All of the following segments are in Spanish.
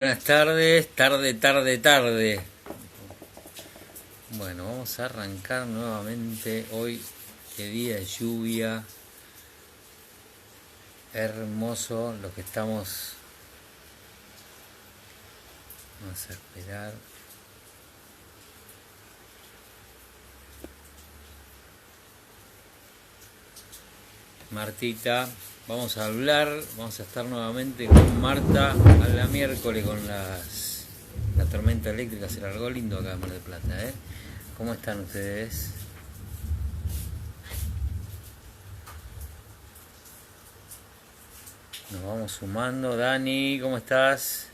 Buenas tardes, tarde. Bueno, vamos a arrancar nuevamente hoy, qué día de lluvia, hermoso, lo que estamos, vamos a esperar. Martita, vamos a estar nuevamente con Marta a la miércoles con la tormenta eléctrica, se largó lindo acá en Mar del Plata, ¿eh? ¿Cómo están ustedes? Nos vamos sumando. Dani, ¿cómo estás?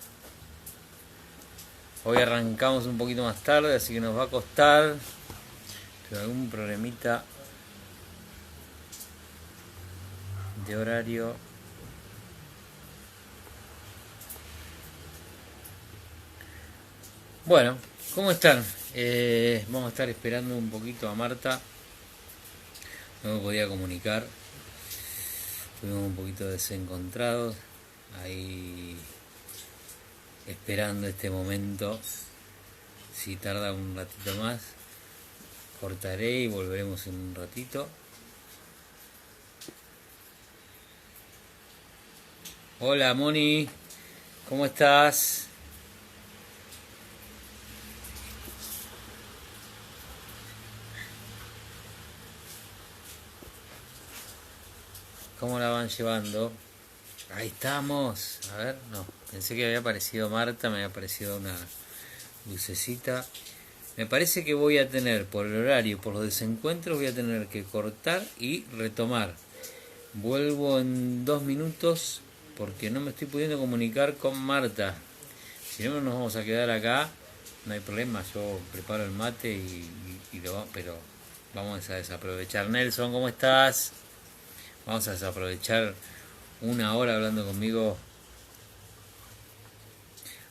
Hoy arrancamos un poquito más tarde, así que nos va a costar. Pero algún problemita de horario. Bueno, ¿cómo están? Vamos a estar esperando un poquito a Marta. No me podía comunicar. Estuvimos un poquito desencontrados. Ahí esperando este momento. Si tarda un ratito más, cortaré y volveremos en un ratito. Hola Moni, ¿cómo estás? ¿Cómo la van llevando? Ahí estamos. A ver, no. Pensé que había aparecido Marta, me había aparecido una lucecita. Me parece que voy a tener, por el horario, por los desencuentros, voy a tener que cortar y retomar. Vuelvo en 2 minutos porque no me estoy pudiendo comunicar con Marta. Si no nos vamos a quedar acá, no hay problema, yo preparo el mate y pero vamos a desaprovechar. Nelson, ¿cómo estás? Vamos a desaprovechar una hora hablando conmigo.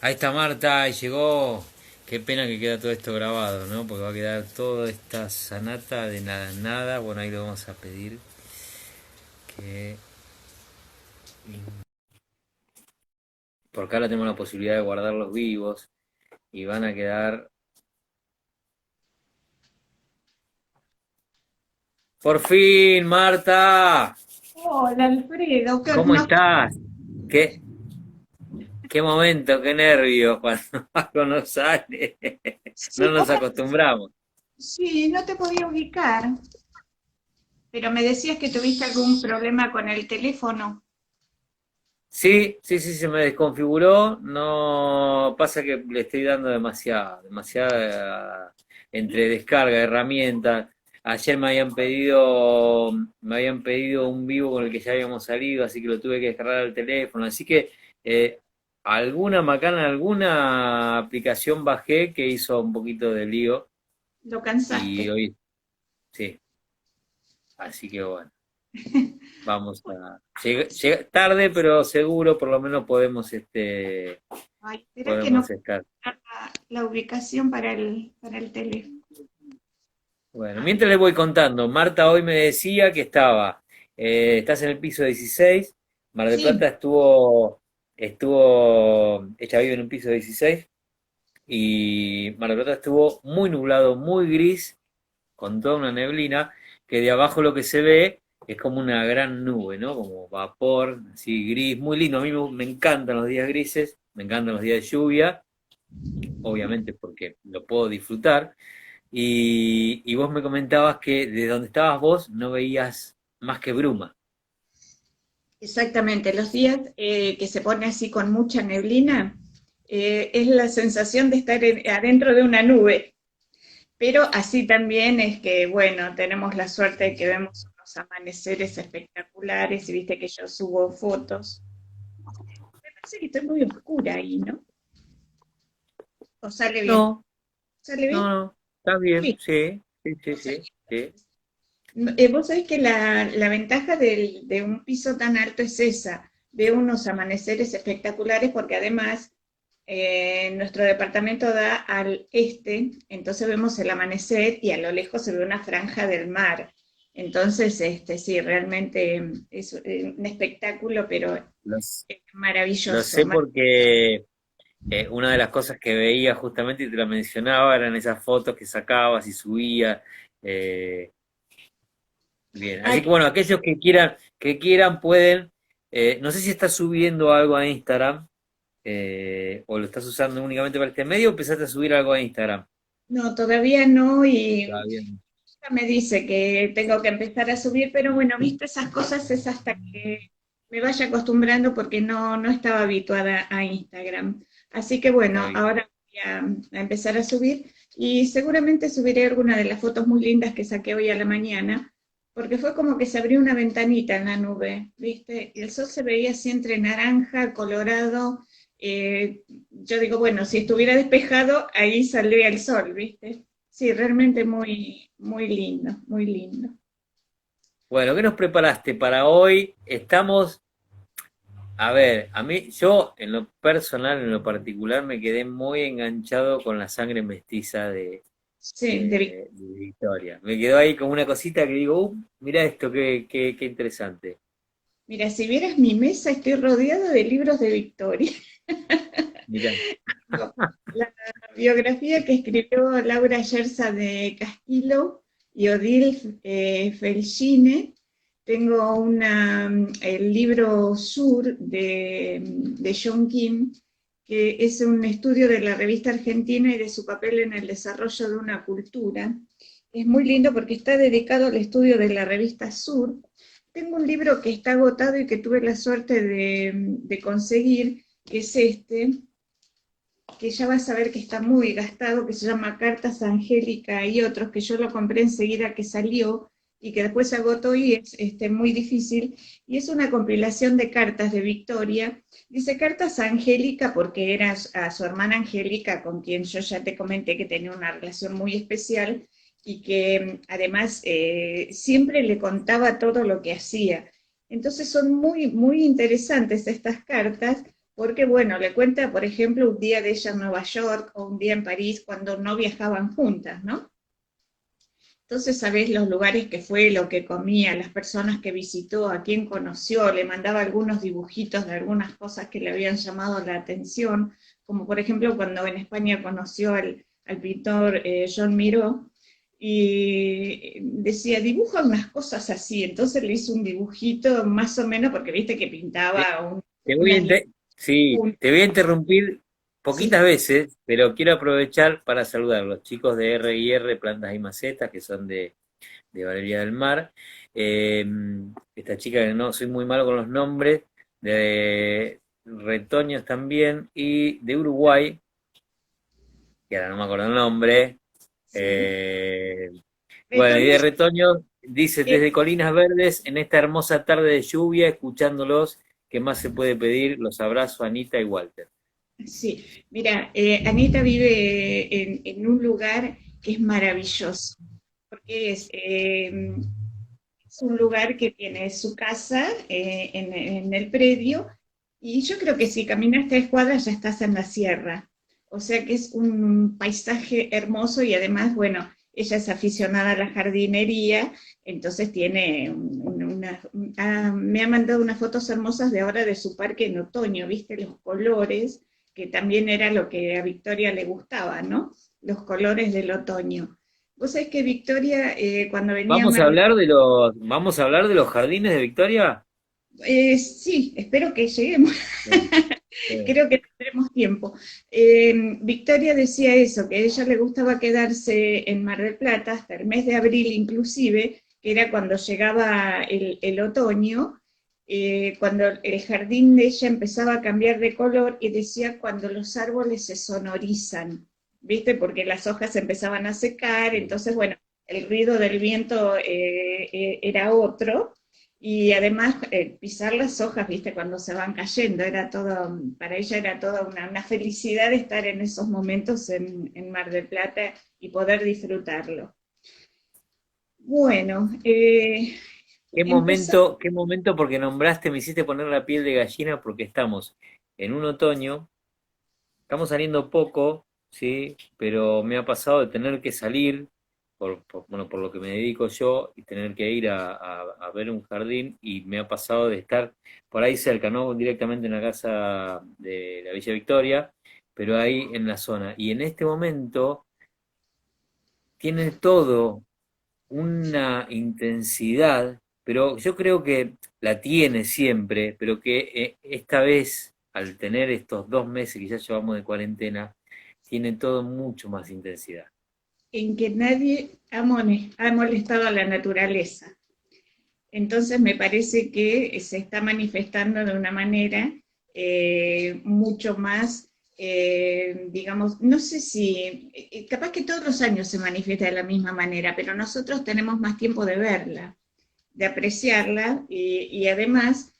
Ahí está Marta, y llegó. Qué pena que queda todo esto grabado, ¿no? Porque va a quedar toda esta sanata de nada, nada. Bueno, ahí lo vamos a pedir que... Porque ahora tenemos la posibilidad de guardarlos vivos y van a quedar... ¡Por fin, Marta! Hola Alfredo, que ¿Cómo no, estás? ¿Qué, qué momento, qué nervios cuando algo no sale? No sí, nos acostumbramos. sí, no te podía ubicar, pero me decías que tuviste algún problema con el teléfono. Sí, sí, sí, se me desconfiguró. No pasa que le estoy dando demasiada entre descarga, herramientas. Ayer me habían pedido un vivo con el que ya habíamos salido, así que lo tuve que descargar al teléfono. Así que eh, alguna macana, alguna aplicación bajé que hizo un poquito de lío Lo y cansaste. hoy sí. Así que bueno. Vamos a tarde, pero seguro, por lo menos podemos Ay, espera que no podemos estar. la ubicación para el teléfono. Bueno, Ay, mientras les voy contando, Marta hoy me decía que estás en el piso 16. Mar del sí, Plata ella vive en un piso 16 y Mar del Plata estuvo muy nublado, muy gris, con toda una neblina, que de abajo lo que se ve es como una gran nube, ¿no? Como vapor, así gris, muy lindo. A mí me encantan los días grises, me encantan los días de lluvia, obviamente porque lo puedo disfrutar. Y vos me comentabas que de donde estabas vos no veías más que bruma. exactamente. Los días que se pone así con mucha neblina, es la sensación de estar adentro de una nube. Pero así también es que, bueno, tenemos la suerte de que vemos unos amaneceres espectaculares y viste que yo subo fotos. Me parece que estoy muy oscura ahí, ¿no? ¿O sale bien? No, ¿Sale bien? no, está bien, Sí. sí, sí, sí, O sea, sí, sí. vos sabés que la ventaja de un piso tan alto es esa. Veo unos amaneceres espectaculares porque además nuestro departamento da al este, entonces vemos el amanecer y a lo lejos se ve una franja del mar. Entonces, sí, realmente es un espectáculo, pero Lo, es lo maravilloso. sé porque una de las cosas que veía justamente y te la mencionaba eran esas fotos que sacabas y subías. eh, Bien, así que Ay, bueno, aquellos que quieran pueden, no sé si estás subiendo algo a Instagram, o lo estás usando únicamente para este medio o empezaste a subir algo a Instagram. no, todavía no, y Está bien. ella me dice que tengo que empezar a subir, pero bueno, viste, esas cosas es hasta que me vaya acostumbrando porque no estaba habituada a Instagram. Así que Está bueno, bien. ahora voy a empezar a subir y seguramente subiré alguna de las fotos muy lindas que saqué hoy a la mañana, porque fue como que se abrió una ventanita en la nube, ¿viste? Y el sol se veía así entre naranja, colorado. Yo digo, bueno, si estuviera despejado, ahí saldría el sol, ¿viste? Sí, realmente muy, muy lindo, muy lindo. Bueno, ¿qué nos preparaste para hoy? Estamos, a ver, a mí, yo en lo personal, en lo particular, me quedé muy enganchado con la sangre mestiza Sí, de de Victoria. Me quedó ahí como una cosita que digo, mira esto, qué interesante. Mira, si vieras mi mesa, estoy rodeada de libros de Victoria. Mira, No, la biografía que escribió Laura Yerza de Castillo y Odile Felgine. Tengo el libro Sur de John Kim, que es un estudio de la revista argentina y de su papel en el desarrollo de una cultura. Es muy lindo porque está dedicado al estudio de la revista Sur. Tengo un libro que está agotado y que tuve la suerte de conseguir, que es este, que ya vas a ver que está muy gastado, que se llama Cartas a Angélica y otros, que yo lo compré enseguida que salió y que después se agotó y es muy difícil. Y es una compilación de cartas de Victoria. Dice Cartas a Angélica porque era a su hermana Angélica, con quien yo ya te comenté que tenía una relación muy especial y que además siempre le contaba todo lo que hacía. Entonces son muy, muy interesantes estas cartas porque, bueno, le cuenta, por ejemplo, un día de ella en Nueva York o un día en París cuando no viajaban juntas, ¿no? Entonces, sabés los lugares que fue, lo que comía, las personas que visitó, a quién conoció, le mandaba algunos dibujitos de algunas cosas que le habían llamado la atención, como por ejemplo cuando en España conoció al pintor John Miró, y decía, dibuja unas cosas así, entonces le hizo un dibujito más o menos, porque viste que te, pintaba te voy a unas inter- sí, líneas. te voy a interrumpir poquitas Sí, veces, pero quiero aprovechar para saludar a los chicos de R&R Plantas y Macetas, que son de Valeria del Mar. Eh, Esta chica que no soy muy malo con los nombres, de Retoños también, y de Uruguay, que ahora no me acuerdo el nombre. sí. Eh, bueno, y de Retoños, Retoño dice, eh, desde Colinas Verdes, en esta hermosa tarde de lluvia, escuchándolos, ¿qué más se puede pedir? Los abrazo, Anita y Walter. sí, mira, Anita vive en un lugar que es maravilloso, porque es un lugar que tiene su casa en el predio, y yo creo que si caminas 3 cuadras ya estás en la sierra. O sea que es un paisaje hermoso y además, bueno, ella es aficionada a la jardinería, entonces tiene me ha mandado unas fotos hermosas de ahora de su parque en otoño, viste los colores, que también era lo que a Victoria le gustaba, ¿no? Los colores del otoño. Vos sabés que Victoria, cuando venía a ¿Vamos a Mar del hablar vamos a hablar de los jardines de Victoria? Sí, espero que lleguemos. Sí, sí. Creo que tendremos tiempo. Victoria decía eso, que a ella le gustaba quedarse en Mar del Plata hasta el mes de abril inclusive, que era cuando llegaba el otoño, cuando el jardín de ella empezaba a cambiar de color y decía cuando los árboles se sonorizan, ¿viste? Porque las hojas empezaban a secar, Sí. entonces, bueno, el ruido del viento era otro y además, pisar las hojas, viste, cuando se van cayendo, era todo, para ella era toda una felicidad estar en esos momentos en Mar del Plata y poder disfrutarlo. Bueno, empezamos. Qué momento porque nombraste, me hiciste poner la piel de gallina porque estamos en un otoño, estamos saliendo poco, sí, pero me ha pasado de tener que salir, bueno, por lo que me dedico yo, y tener que ir a ver un jardín, y me ha pasado de estar por ahí cerca, no directamente en la casa de la Villa Victoria, pero ahí en la zona. Y en este momento tiene todo una intensidad, pero yo creo que la tiene siempre, pero que esta vez, al tener estos 2 meses que ya llevamos de cuarentena, tiene todo mucho más intensidad. en que nadie ha molestado a la naturaleza. Entonces me parece que se está manifestando de una manera mucho más, digamos, no sé si, capaz que todos los años se manifiesta de la misma manera, pero nosotros tenemos más tiempo de verla, de apreciarla y además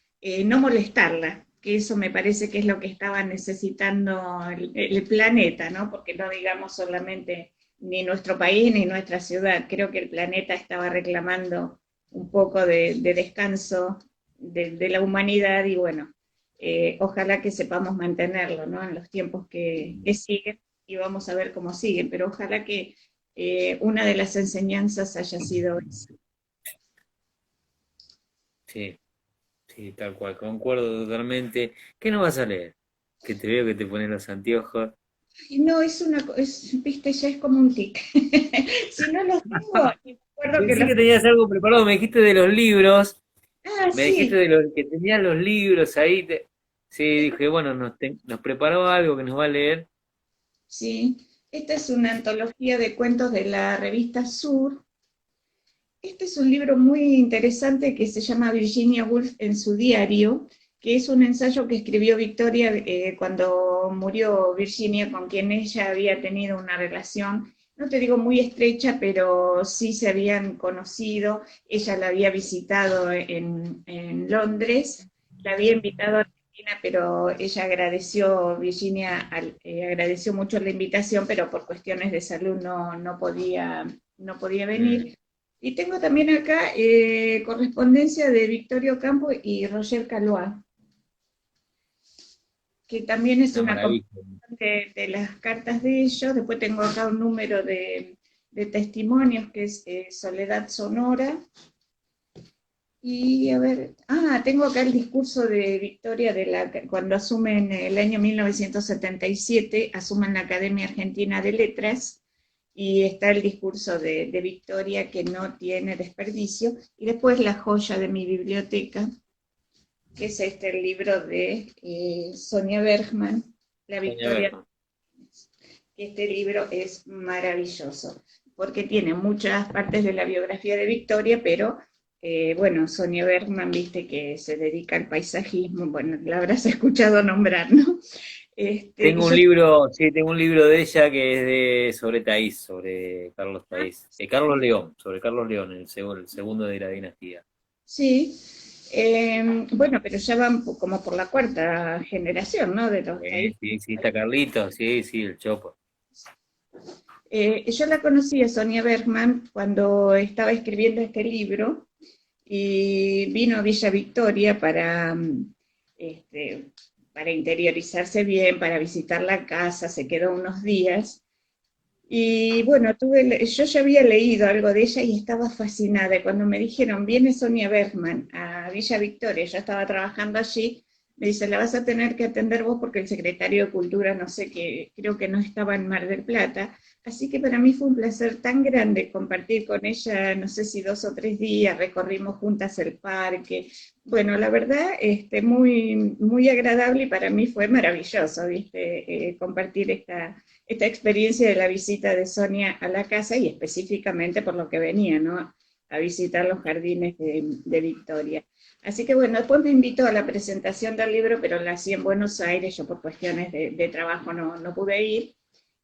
no molestarla, que eso me parece que es lo que estaba necesitando el planeta, ¿no? Porque no digamos solamente ni nuestro país ni nuestra ciudad, creo que el planeta estaba reclamando un poco de descanso de la humanidad y bueno, ojalá que sepamos mantenerlo, ¿no? En los tiempos que siguen y vamos a ver cómo siguen, pero ojalá que una de las enseñanzas haya sido esa. Sí, sí, tal cual, concuerdo totalmente. ¿Qué no vas a leer? Que te veo que te pones los anteojos. Y no, viste, ya es como un tic. Si no los tengo, y me acuerdo que Pensé los... que tenías algo preparado, me dijiste de los libros, Ah, me dijiste sí, de los que tenías los libros ahí. Sí, dije, bueno, nos preparó algo que nos va a leer. sí. Esta es una antología de cuentos de la revista Sur. Este es un libro muy interesante que se llama Virginia Woolf en su diario, que es un ensayo que escribió Victoria cuando murió Virginia, con quien ella había tenido una relación, no te digo muy estrecha, pero sí se habían conocido. Ella la había visitado en Londres, la había invitado a Argentina, pero ella agradeció, Virginia agradeció mucho la invitación, pero por cuestiones de salud no podía Mm, venir. Y tengo también acá correspondencia de Victorio Campo y Roger Calois, que también es una una maravilla. compilación de las cartas de ellos. Después tengo acá un número de testimonios que es Soledad Sonora. Y a ver, tengo acá el discurso de Victoria cuando asumen el año 1977, asumen la Academia Argentina de Letras, y está el discurso de Victoria que no tiene desperdicio, y después la joya de mi biblioteca, que es el libro de Sonia Bergman, La Sonia Victoria. Bergman. Este libro es maravilloso, porque tiene muchas partes de la biografía de Victoria, pero bueno, Sonia Bergman, viste que se dedica al paisajismo, bueno, la habrás escuchado nombrar, ¿no? Y Tengo un yo, libro, sí, tengo un libro de ella que es sobre Taís, sobre Carlos Taís. Carlos León, sobre Carlos León, el segundo de la dinastía. sí, bueno, pero ya van como por la cuarta generación, ¿no? De los Sí, países. sí, sí, está Carlito, sí, sí, el Chopo. Yo la conocí a Sonia Bergman cuando estaba escribiendo este libro y vino a Villa Victoria este, para interiorizarse bien, para visitar la casa, se quedó unos días. Y bueno, yo ya había leído algo de ella y estaba fascinada. Y cuando me dijeron, viene Sonia Bergman a Villa Victoria, yo estaba trabajando allí, me dice, la vas a tener que atender vos porque el secretario de Cultura, no sé qué, creo que no estaba en Mar del Plata. Así que para mí fue un placer tan grande compartir con ella, no sé si 2 o 3 días, recorrimos juntas el parque. Bueno, la verdad, muy, muy agradable y para mí fue maravilloso, ¿viste? Compartir esta experiencia de la visita de Sonia a la casa y específicamente por lo que venía, ¿no? A visitar los jardines de Victoria. Así que bueno, después me invitó a la presentación del libro, pero la hacía en Buenos Aires, yo por cuestiones de trabajo no pude ir,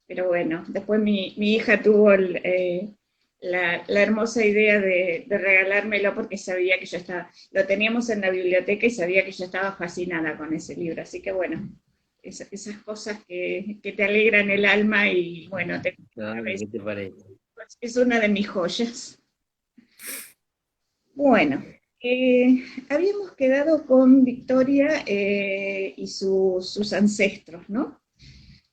pero bueno, después mi hija tuvo la hermosa idea de regalármelo porque sabía que yo lo teníamos en la biblioteca y sabía que yo estaba fascinada con ese libro, así que bueno, esas cosas que te alegran el alma y bueno, Dale, ¿qué te parece? es una de mis joyas. Bueno, habíamos quedado con Victoria y sus ancestros, ¿no?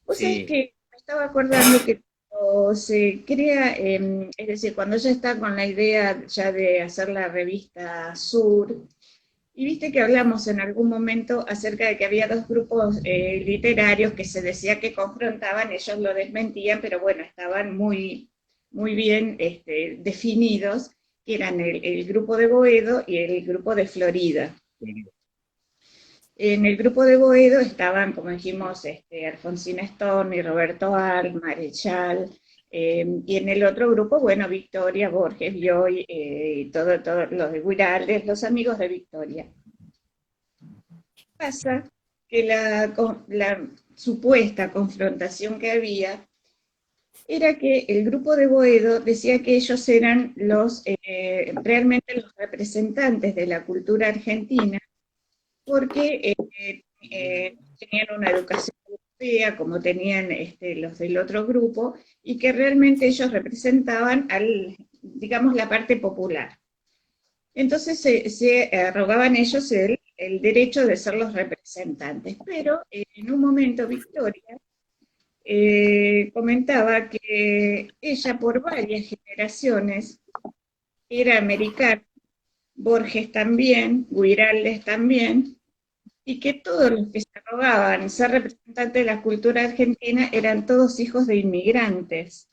Vos sabés Sí, que me estaba acordando que cuando se crea, es decir, cuando ella está con la idea ya de hacer la revista Sur, Y viste que hablamos en algún momento acerca de que había dos grupos literarios que se decía que confrontaban, ellos lo desmentían, pero bueno, estaban muy bien definidos, que eran el grupo de Boedo y el grupo de Florida. En el grupo de Boedo estaban, como dijimos, Alfonsina Storni, Roberto Al, Marechal, y en el otro grupo, bueno, Victoria, Borges, Bioy, y todo los de Guiraldes, los amigos de Victoria. Pasa que la supuesta confrontación que había era que el grupo de Boedo decía que ellos eran realmente los representantes de la cultura argentina porque tenían una educación europea como tenían los del otro grupo y que realmente ellos representaban digamos, la parte popular. Entonces se arrogaban ellos el derecho de ser los representantes, pero en un momento Victoria comentaba que ella por varias generaciones era americana, Borges también, Guiraldes también, y que todos los que se arrogaban ser representantes de la cultura argentina eran todos hijos de inmigrantes.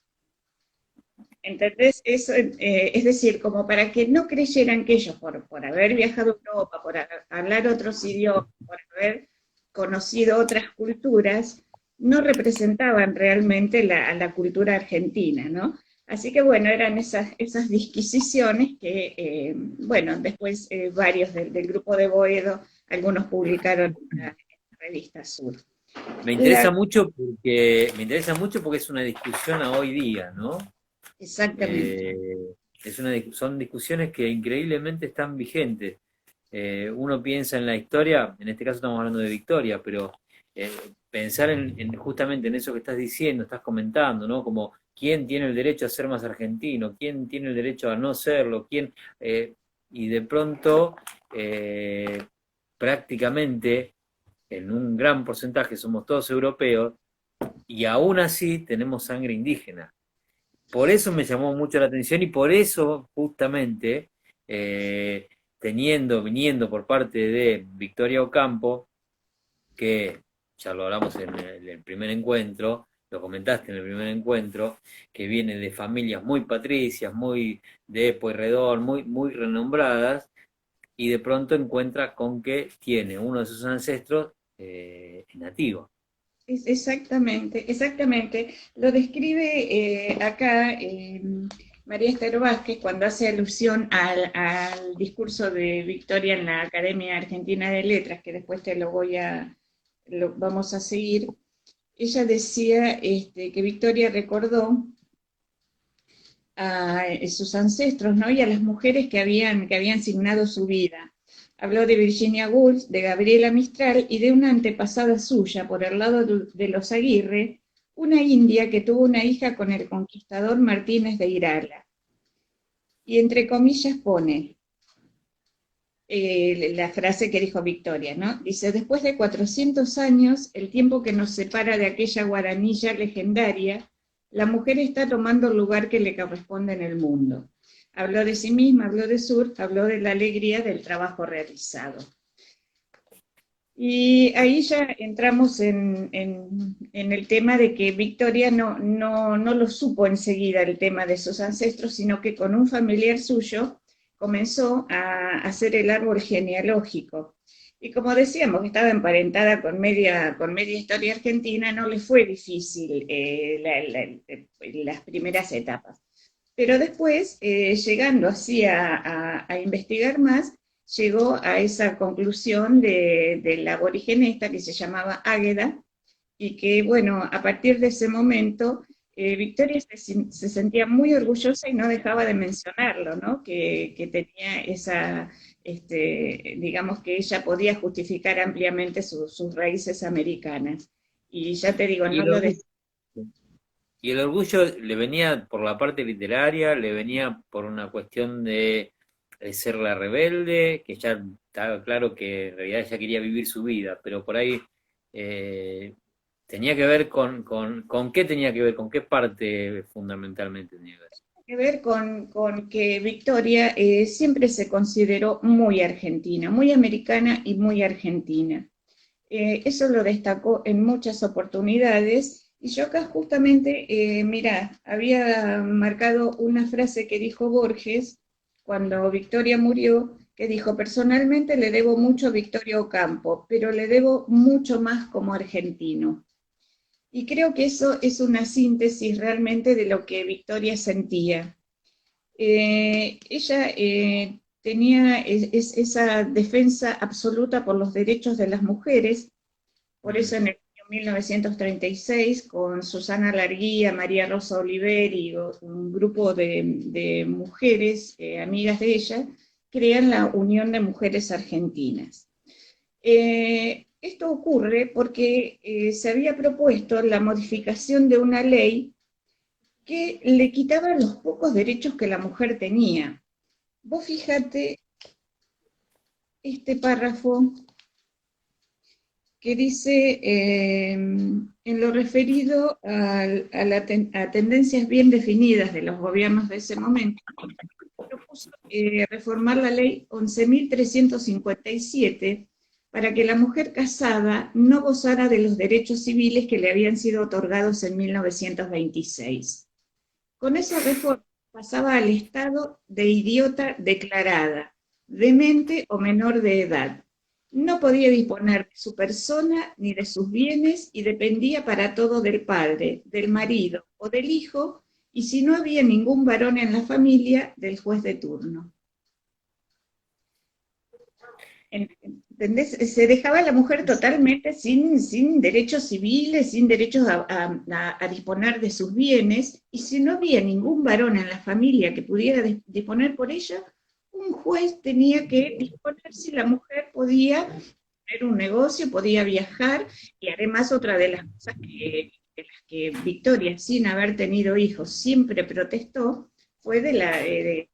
¿Entendés? Eso, es decir, como para que no creyeran que ellos, por haber viajado a Europa, por hablar otros idiomas, por haber conocido otras culturas, no representaban realmente a la cultura argentina, ¿no? Así que bueno, eran esas disquisiciones que, bueno, después varios del grupo de Boedo, algunos publicaron en la revista Sur. La, Me interesa mucho porque es una discusión a hoy día, ¿no? exactamente. Eh, son discusiones que increíblemente están vigentes. Uno piensa en la historia, en este caso estamos hablando de Victoria, pero eh, pensar justamente en eso que estás diciendo, estás comentando, ¿no? Como quién tiene el derecho a ser más argentino, quién tiene el derecho a no serlo, y de pronto eh, prácticamente en un gran porcentaje somos todos europeos y aún así tenemos sangre indígena. Por eso me llamó mucho la atención y por eso justamente eh, viniendo por parte de Victoria Ocampo, que ya lo hablamos en el primer encuentro, lo comentaste en el primer encuentro, que viene de familias muy patricias, muy de Pueyrredón, muy renombradas, y de pronto encuentra con que tiene uno de sus ancestros nativo. Exactamente, exactamente. Lo describe acá María Esther Vázquez cuando hace alusión al discurso de Victoria en la Academia Argentina de Letras, que después lo vamos a seguir. Ella decía que Victoria recordó a sus ancestros, ¿no? Y a las mujeres que habían signado su vida. Habló de Virginia Woolf, de Gabriela Mistral y de una antepasada suya, por el lado de los Aguirre, una india que tuvo una hija con el conquistador Martínez de Irala. Y entre comillas pone la frase que dijo Victoria, ¿no? Dice, después de 400 años, el tiempo que nos separa de aquella guaranilla legendaria, la mujer está tomando el lugar que le corresponde en el mundo. Habló de sí misma, habló de Sur, habló de la alegría del trabajo realizado. Y ahí ya entramos en el tema de que Victoria no lo supo enseguida el tema de sus ancestros, sino que con un familiar suyo comenzó a hacer el árbol genealógico. Y como decíamos, que estaba emparentada con media historia argentina, no le fue difícil las primeras etapas. Pero después, llegando así a investigar más, llegó a esa conclusión del aborigen esta que se llamaba Águeda, y que, bueno, a partir de ese momento, Victoria se sentía muy orgullosa y no dejaba de mencionarlo, ¿no? Que tenía digamos que ella podía justificar ampliamente sus raíces americanas. Y ya te digo, Y no el lo orgullo, decía. y el orgullo le venía por la parte literaria, le venía por una cuestión de ser la rebelde, que ya estaba claro que en realidad ella quería vivir su vida, pero por ahí eh, tenía que ver con qué tenía que ver, con qué parte fundamentalmente tenía que ver. que ver con que Victoria siempre se consideró muy argentina, muy americana y muy argentina. Eso lo destacó en muchas oportunidades. Y yo acá justamente, mirá, había marcado una frase que dijo Borges cuando Victoria murió, que dijo, personalmente le debo mucho a Victoria Ocampo, pero le debo mucho más como argentino. Y creo que eso es una síntesis realmente de lo que Victoria sentía. Ella tenía esa defensa absoluta por los derechos de las mujeres, por eso en el año 1936, con Susana Larguía, María Rosa Oliver y un grupo de mujeres, amigas de ella, crean la Unión de Mujeres Argentinas. Esto ocurre porque se había propuesto la modificación de una ley que le quitaba los pocos derechos que la mujer tenía. Vos fíjate este párrafo que dice, en lo referido a tendencias bien definidas de los gobiernos de ese momento, propuso reformar la ley 11.357 para que la mujer casada no gozara de los derechos civiles que le habían sido otorgados en 1926. Con esa reforma pasaba al estado de idiota declarada, demente o menor de edad. No podía disponer de su persona ni de sus bienes y dependía para todo del padre, del marido o del hijo, y si no había ningún varón en la familia, del juez de turno. ¿Entendés? Se dejaba a la mujer totalmente sin derechos civiles, sin derechos a disponer de sus bienes, y si no había ningún varón en la familia que pudiera disponer por ella, un juez tenía que disponer si la mujer podía tener un negocio, podía viajar, y además otra de las cosas de las que Victoria, sin haber tenido hijos, siempre protestó, fue de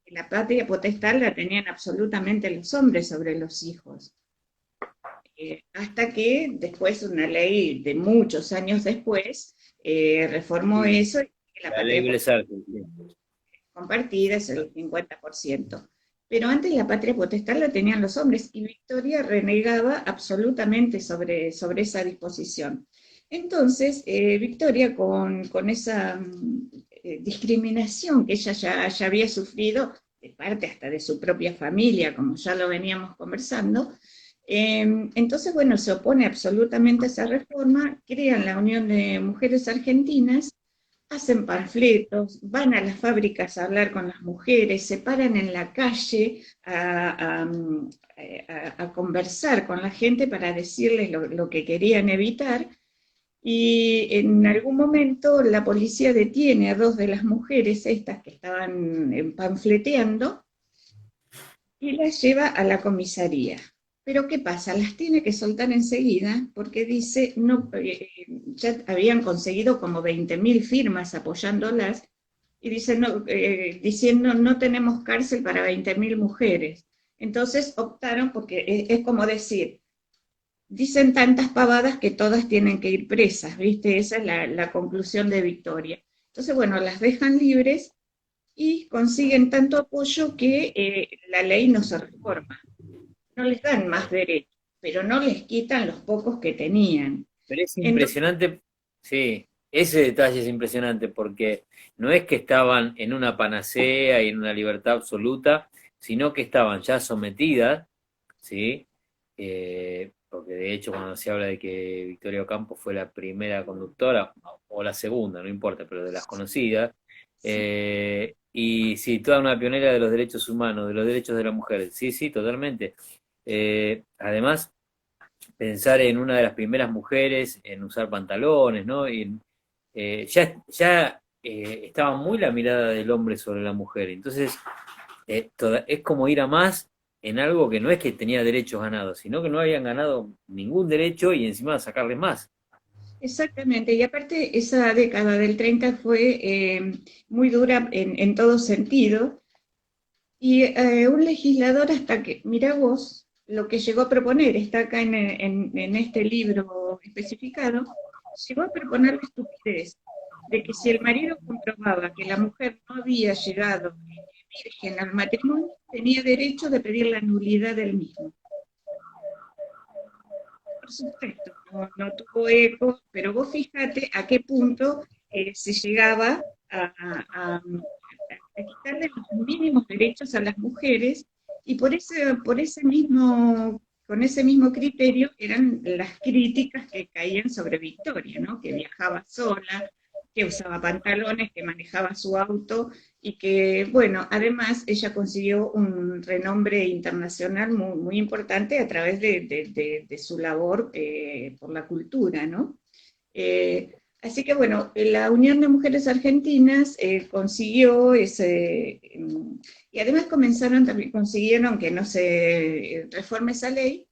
la patria potestad la tenían absolutamente los hombres sobre los hijos. Hasta que después una ley de muchos años después reformó eso y la La ley patria Blesar. compartida es el 50%. Pero antes la patria potestad la tenían los hombres y Victoria renegaba absolutamente sobre esa disposición. Entonces, Victoria, con esa discriminación que ella ya había sufrido, de parte hasta de su propia familia, como ya lo veníamos conversando, entonces, bueno, se opone absolutamente a esa reforma, crean la Unión de Mujeres Argentinas, hacen panfletos, van a las fábricas a hablar con las mujeres, se paran en la calle a conversar con la gente para decirles lo que querían evitar, y en algún momento la policía detiene a dos de las mujeres estas que estaban panfleteando y las lleva a la comisaría. Pero ¿qué pasa? Las tiene que soltar enseguida porque dice, no, ya habían conseguido como 20.000 firmas apoyándolas y dice, no, diciendo no tenemos cárcel para 20.000 mujeres. Entonces optaron porque es como decir, dicen tantas pavadas que todas tienen que ir presas, ¿viste? Esa es la conclusión de Victoria. Entonces, bueno, las dejan libres y consiguen tanto apoyo que la ley no se reforma. No les dan más derechos, pero no les quitan los pocos que tenían. Pero es Entonces, impresionante, sí, ese detalle es impresionante porque no es que estaban en una panacea y en una libertad absoluta, sino que estaban ya sometidas, ¿sí? Porque de hecho cuando se habla de que Victoria Ocampo fue la primera conductora, o la segunda, no importa, pero de las conocidas, y sí, toda una pionera de los derechos humanos, de los derechos de la mujer, sí, sí, totalmente. Además, pensar en una de las primeras mujeres en usar pantalones, ¿no? Y, ya estaba muy la mirada del hombre sobre la mujer. Entonces, es como ir a más en algo que no es que tenía derechos ganados, sino que no habían ganado ningún derecho y encima sacarle más. exactamente, y aparte esa década del 30 fue muy dura en todo sentido, y un legislador hasta que, mira vos, lo que llegó a proponer, está acá en este libro especificado, llegó a proponer la estupidez de que si el marido comprobaba que la mujer no había llegado virgen al matrimonio, tenía derecho de pedir la nulidad del mismo. Por supuesto, no tuvo eco, pero vos fíjate a qué punto se llegaba a quitarle los mínimos derechos a las mujeres, y por ese mismo, con ese mismo criterio eran las críticas que caían sobre Victoria, ¿no? Que viajaba sola, que usaba pantalones, que manejaba su auto, y que, bueno, además ella consiguió un renombre internacional muy, muy importante a través de su labor por la cultura, ¿no? Así que bueno, la Unión de Mujeres Argentinas consiguió ese, y además comenzaron, también consiguieron que no se reforme esa ley,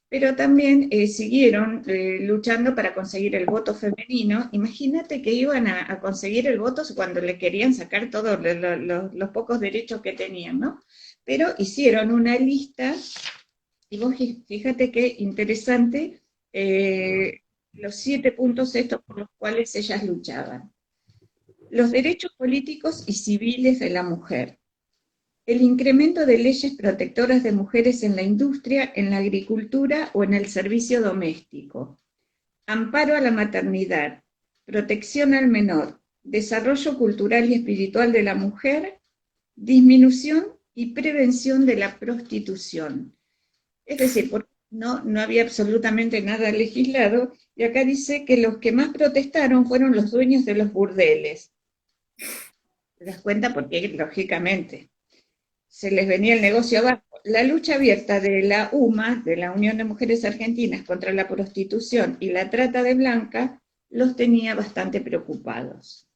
pero también siguieron luchando para conseguir el voto femenino. Imagínate que iban a conseguir el voto cuando le querían sacar todos los pocos derechos que tenían, ¿no? Pero hicieron una lista, y vos fíjate qué interesante, los 7 puntos estos por los cuales ellas luchaban. Los derechos políticos y civiles de la mujer, el incremento de leyes protectoras de mujeres en la industria, en la agricultura o en el servicio doméstico, amparo a la maternidad, protección al menor, desarrollo cultural y espiritual de la mujer, disminución y prevención de la prostitución. Es decir, no había absolutamente nada legislado, y acá dice que los que más protestaron fueron los dueños de los burdeles. ¿Te das cuenta? Porque, lógicamente, se les venía el negocio abajo. La lucha abierta de la UMA, de la Unión de Mujeres Argentinas, contra la prostitución y la trata de blancas, los tenía bastante preocupados.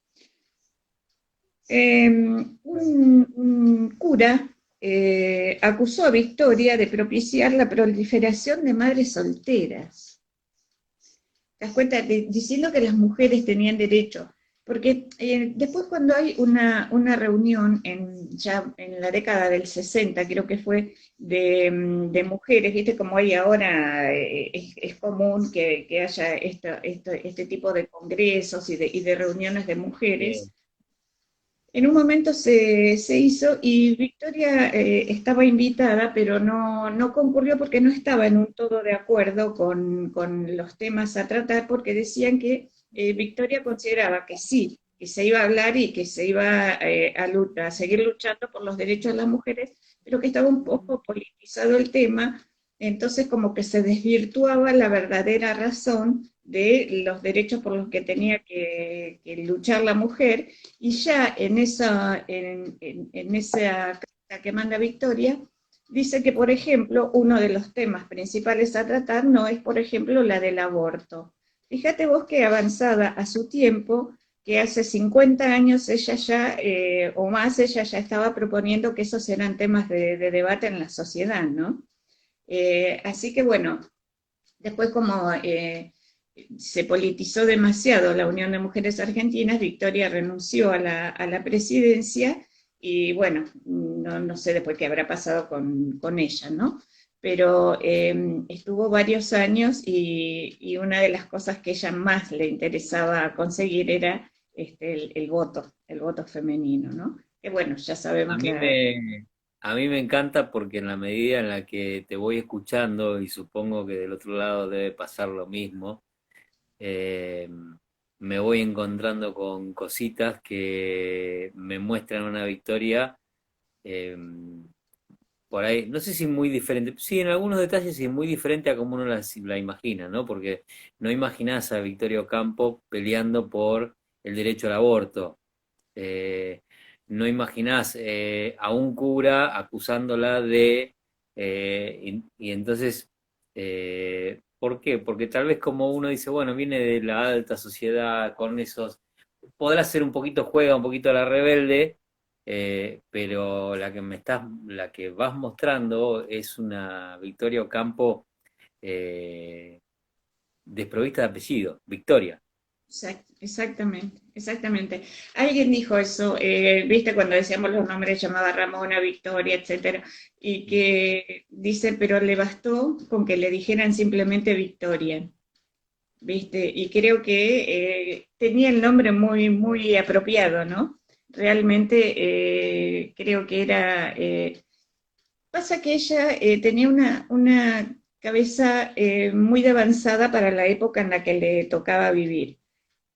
Un cura acusó a Victoria de propiciar la proliferación de madres solteras. ¿Te das cuenta? Diciendo que las mujeres tenían derecho. Porque después cuando hay una reunión ya en la década del 60, creo que fue, de mujeres, viste como hay ahora, es común que haya este tipo de congresos y de reuniones de mujeres. En un momento se hizo, y Victoria estaba invitada, pero no concurrió porque no estaba en un todo de acuerdo con los temas a tratar, porque decían que Victoria consideraba que sí, que se iba a hablar y que se iba a seguir luchando por los derechos de las mujeres, pero que estaba un poco politizado el tema, entonces como que se desvirtuaba la verdadera razón de los derechos por los que tenía que luchar la mujer. Y ya en esa carta que manda Victoria, dice que, por ejemplo, uno de los temas principales a tratar no es, por ejemplo, la del aborto. Fíjate vos que avanzada a su tiempo, que hace 50 años ella ya, o más, ella ya estaba proponiendo que esos eran temas de debate en la sociedad, ¿no? Así que bueno, después como se politizó demasiado la Unión de Mujeres Argentinas, Victoria renunció a la presidencia, y bueno, no sé después qué habrá pasado con ella, ¿no? Pero estuvo varios años, y una de las cosas que ella más le interesaba conseguir era el voto femenino, ¿no? Que bueno, ya A sabemos mí me, a mí me encanta porque en la medida en la que te voy escuchando, y supongo que del otro lado debe pasar lo mismo, eh, me voy encontrando con cositas que me muestran una Victoria, eh, por ahí, no sé si muy diferente, sí, en algunos detalles sí, muy diferente a como uno la imagina, ¿no? Porque no imaginás a Victoria Ocampo peleando por el derecho al aborto. Eh, no imaginás a un cura acusándola de... y entonces, ¿por qué? Porque tal vez como uno dice, bueno, viene de la alta sociedad con esos... Podrá ser un poquito juega, un poquito a la rebelde, pero la que vas mostrando es una Victoria Ocampo desprovista de apellido, Victoria. Exactamente, exactamente. Alguien dijo eso, viste, cuando decíamos los nombres, llamaba Ramona, Victoria, etcétera, y que dice, pero le bastó con que le dijeran simplemente Victoria. ¿viste? Y creo que tenía el nombre muy, muy apropiado, ¿no? Realmente creo que era... pasa que ella tenía una cabeza muy avanzada para la época en la que le tocaba vivir,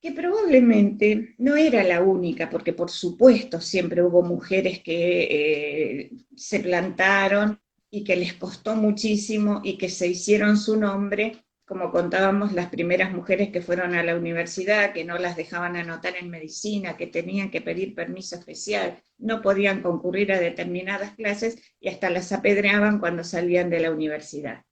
que probablemente no era la única, porque por supuesto siempre hubo mujeres que se plantaron y que les costó muchísimo y que se hicieron su nombre, como contábamos las primeras mujeres que fueron a la universidad, que no las dejaban anotar en medicina, que tenían que pedir permiso especial, no podían concurrir a determinadas clases y hasta las apedreaban cuando salían de la universidad.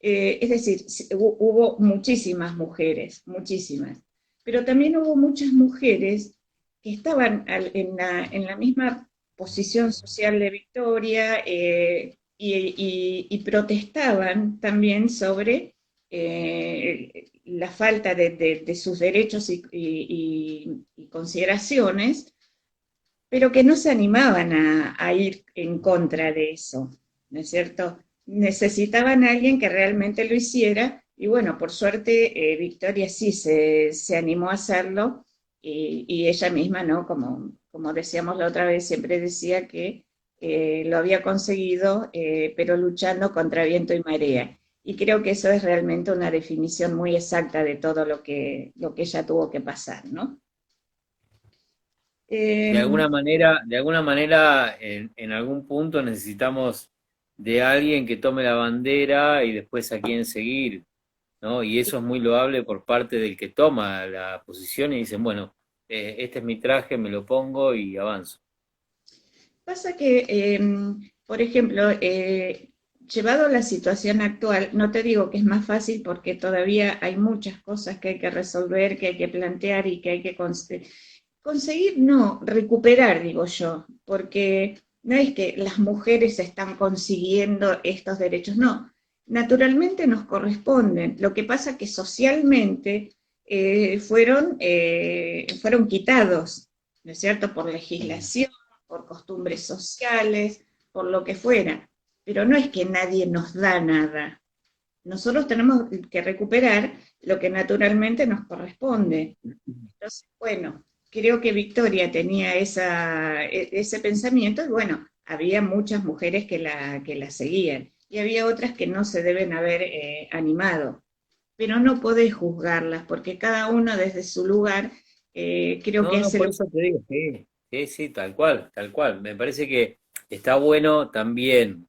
Es decir, hubo muchísimas mujeres, muchísimas, pero también hubo muchas mujeres que estaban en la misma posición social de Victoria y protestaban también sobre la falta de sus derechos y consideraciones, pero que no se animaban a ir en contra de eso, ¿no es cierto? Necesitaban a alguien que realmente lo hiciera, y bueno, por suerte Victoria sí se animó a hacerlo, y ella misma, ¿no? Como decíamos la otra vez, siempre decía que lo había conseguido, pero luchando contra viento y marea. Y creo que eso es realmente una definición muy exacta de todo lo que ella tuvo que pasar, ¿no? Eh, De alguna manera, en algún punto necesitamos de alguien que tome la bandera y después a quién seguir, ¿no? Y eso es muy loable por parte del que toma la posición y dicen, bueno, este es mi traje, me lo pongo y avanzo. Pasa que, por ejemplo, llevado a la situación actual, no te digo que es más fácil porque todavía hay muchas cosas que hay que resolver, que hay que plantear y que hay que conseguir, no, recuperar, digo yo, porque no es que las mujeres están consiguiendo estos derechos, no, naturalmente nos corresponden. Lo que pasa que socialmente fueron quitados, ¿no es cierto?, por legislación, por costumbres sociales, por lo que fuera. Pero no es que nadie nos da nada. Nosotros tenemos que recuperar lo que naturalmente nos corresponde. Entonces, bueno, creo que Victoria tenía ese pensamiento y bueno, había muchas mujeres que la seguían y había otras que no se deben haber animado. Pero no podés juzgarlas porque cada uno desde su lugar creo que No, no, hace por lo... eso te digo, sí, sí, sí, tal cual, tal cual. Me parece que está bueno también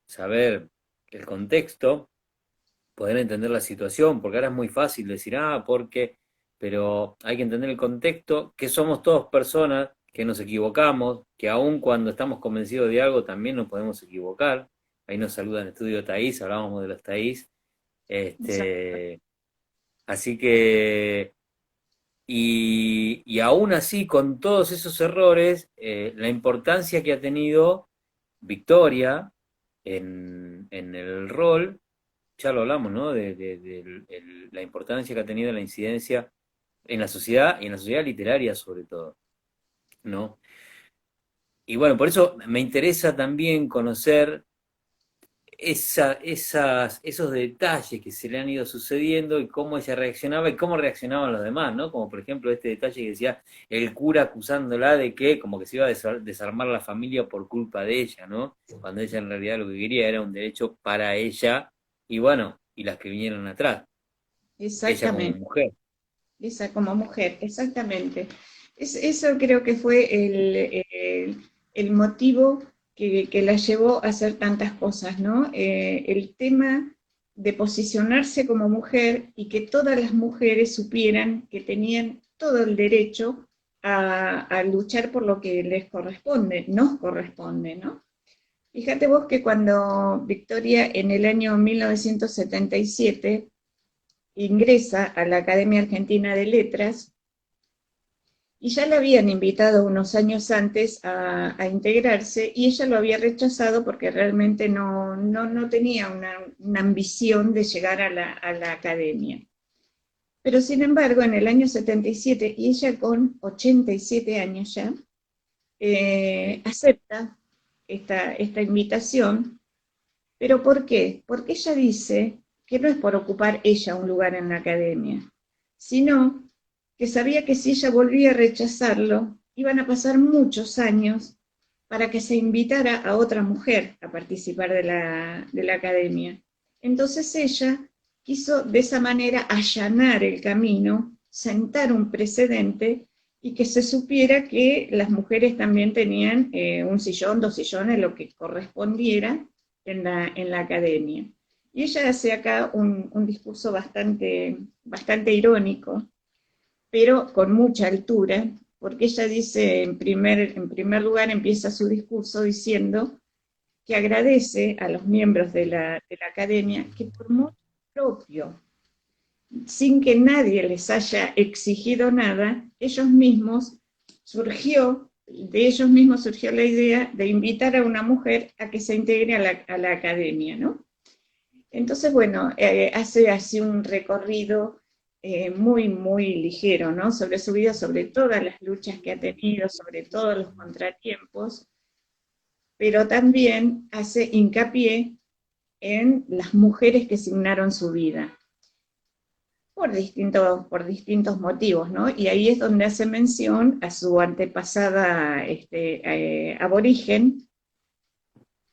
saber el contexto, poder entender la situación, porque ahora es muy fácil decir, ah, porque, pero hay que entender el contexto, que somos todos personas, que nos equivocamos, que aun cuando estamos convencidos de algo también nos podemos equivocar. Ahí nos saluda en el estudio Thaís, hablábamos de los Thaís. Este, así que, y aún así, con todos esos errores, la importancia que ha tenido Victoria en el rol, ya lo hablamos, ¿no? La importancia que ha tenido la incidencia en la sociedad y en la sociedad literaria sobre todo, ¿no? Y bueno, por eso me interesa también conocer esos detalles que se le han ido sucediendo y cómo ella reaccionaba y cómo reaccionaban los demás, ¿no? Como por ejemplo este detalle que decía el cura acusándola de que como que se iba a desarmar la familia por culpa de ella, ¿no? Cuando ella en realidad lo que quería era un derecho para ella y bueno, y las que vinieron atrás, ella como Exactamente. mujer. Esa como mujer, exactamente. Eso creo que fue el motivo que la llevó a hacer tantas cosas, ¿no? El tema de posicionarse como mujer y que todas las mujeres supieran que tenían todo el derecho a luchar por lo que les corresponde, nos corresponde, ¿no? Fíjate vos que cuando Victoria en el año 1977 ingresa a la Academia Argentina de Letras y ya la habían invitado unos años antes a integrarse y ella lo había rechazado porque realmente no tenía una ambición de llegar a la academia. Pero sin embargo, en el año 77, y ella con 87 años ya, acepta esta invitación. ¿Pero por qué? Porque ella dice que no es por ocupar ella un lugar en la academia, sino que sabía que si ella volvía a rechazarlo, iban a pasar muchos años para que se invitara a otra mujer a participar de la academia. Entonces ella quiso de esa manera allanar el camino, sentar un precedente y que se supiera que las mujeres también tenían un sillón, dos sillones, lo que correspondiera en la academia. Y ella hace acá un discurso bastante irónico, pero con mucha altura, porque ella dice, en primer lugar, empieza su discurso diciendo que agradece a los miembros de la academia que por modo propio, sin que nadie les haya exigido nada, de ellos mismos surgió la idea de invitar a una mujer a que se integre a la academia, ¿no? Entonces, bueno, hace así un recorrido muy, muy ligero, ¿no? Sobre su vida, sobre todas las luchas que ha tenido, sobre todos los contratiempos, pero también hace hincapié en las mujeres que signaron su vida por distintos motivos, ¿no? Y ahí es donde hace mención a su antepasada aborigen,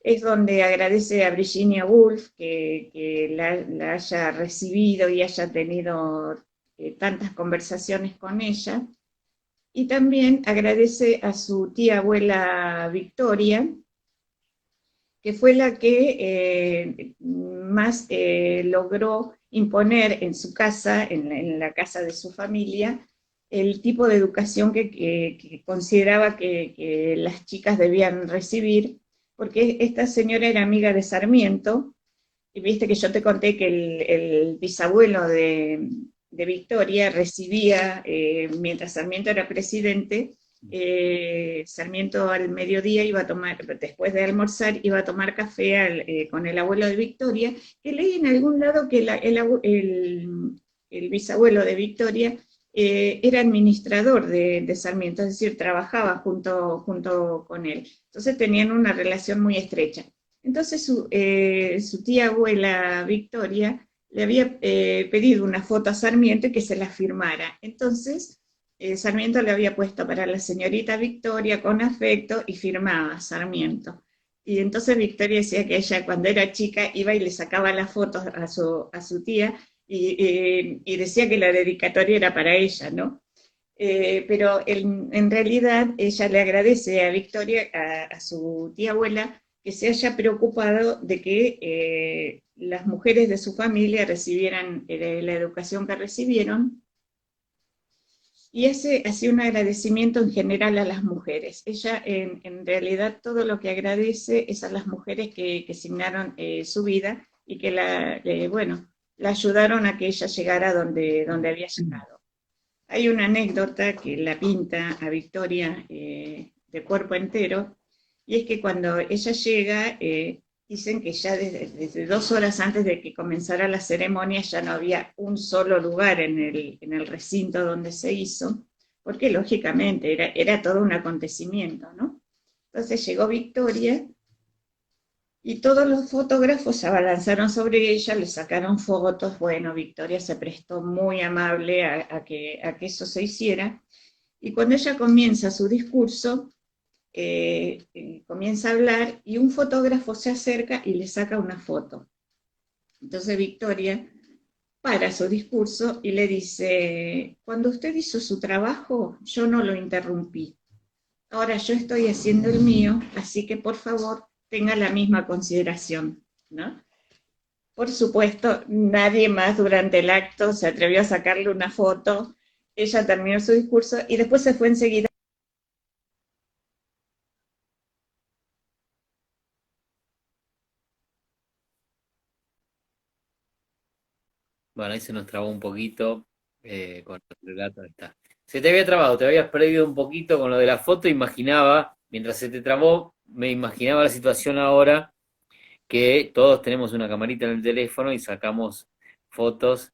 es donde agradece a Virginia Woolf que la haya recibido y haya tenido tantas conversaciones con ella, y también agradece a su tía abuela Victoria, que fue la que más logró imponer en su casa, en la casa de su familia, el tipo de educación que consideraba que las chicas debían recibir, porque esta señora era amiga de Sarmiento, y viste que yo te conté que el bisabuelo de Victoria recibía, mientras Sarmiento era presidente, Sarmiento al mediodía iba a tomar, después de almorzar, iba a tomar café con el abuelo de Victoria, que leí en algún lado que el bisabuelo de Victoria era administrador de Sarmiento, es decir, trabajaba junto con él. Entonces tenían una relación muy estrecha. Entonces su tía abuela Victoria le había pedido una foto a Sarmiento y que se la firmara. Entonces Sarmiento le había puesto para la señorita Victoria con afecto y firmaba Sarmiento. Y entonces Victoria decía que ella cuando era chica iba y le sacaba las fotos a su tía y decía que la dedicatoria era para ella, ¿no? Pero en realidad ella le agradece a Victoria, a su tía abuela, que se haya preocupado de que las mujeres de su familia recibieran la educación que recibieron, y hace así un agradecimiento en general a las mujeres. Ella en realidad todo lo que agradece es a las mujeres que signaron su vida y que bueno, la ayudaron a que ella llegara donde había llegado. Hay una anécdota que la pinta a Victoria de cuerpo entero, y es que cuando ella llega, dicen que ya desde 2 horas antes de que comenzara la ceremonia ya no había un solo lugar en el recinto donde se hizo, porque lógicamente era todo un acontecimiento, ¿no? Entonces llegó Victoria y todos los fotógrafos se abalanzaron sobre ella, le sacaron fotos. Bueno, Victoria se prestó muy amable a que eso se hiciera. Y cuando ella comienza su discurso, comienza a hablar y un fotógrafo se acerca y le saca una foto. Entonces Victoria para su discurso y le dice: cuando usted hizo su trabajo, yo no lo interrumpí. Ahora yo estoy haciendo el mío, así que por favor tenga la misma consideración, ¿no? Por supuesto, nadie más durante el acto se atrevió a sacarle una foto. Ella terminó su discurso y después se fue enseguida. Bueno, ahí se nos trabó un poquito con el relato. Está. Se te había trabado, te habías perdido un poquito con lo de la foto. Imaginaba, mientras se te trabó, me imaginaba la situación ahora que todos tenemos una camarita en el teléfono y sacamos fotos